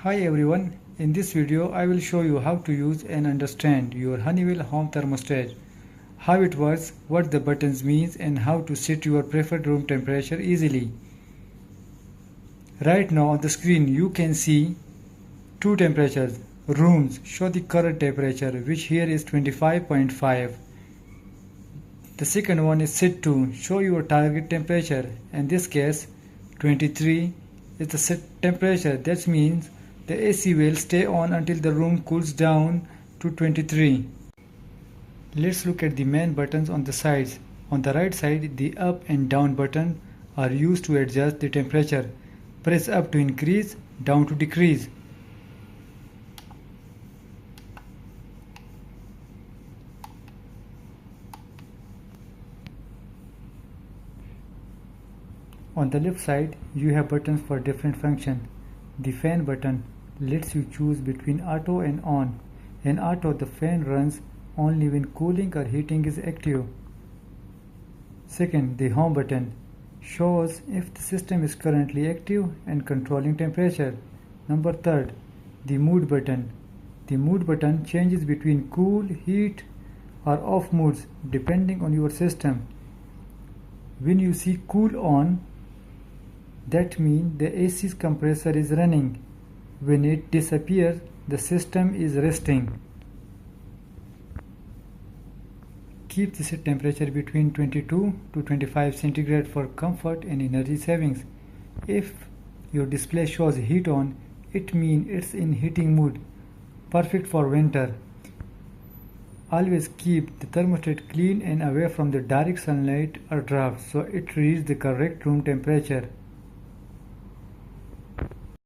Hi everyone, in this video I will show you how to use and understand your Honeywell home thermostat, how it works, what the buttons means and how to set your preferred room temperature easily. Right now on the screen you can see two temperatures. Rooms show the current temperature, which here is 25.5. The second one is set to show your target temperature. In this case 23 is the set temperature. That means the AC will stay on until the room cools down to 23. Let's look at the main buttons on the sides. On the right side, the up and down button are used to adjust the temperature. Press up to increase, down to decrease. On the left side, you have buttons for different functions. The fan button lets you choose between auto and on. In auto, the fan runs only when cooling or heating is active. Second, the home button shows if the system is currently active and controlling temperature. Number third, the mood button. The mood button changes between cool, heat or off moods depending on your system. When you see cool on, that means the AC's compressor is running. When it disappears, the system is resting. Keep the set temperature between 22 to 25 centigrade for comfort and energy savings. If your display shows heat on, it means it's in heating mood, perfect for winter. Always keep the thermostat clean and away from the direct sunlight or drafts so it reaches the correct room temperature.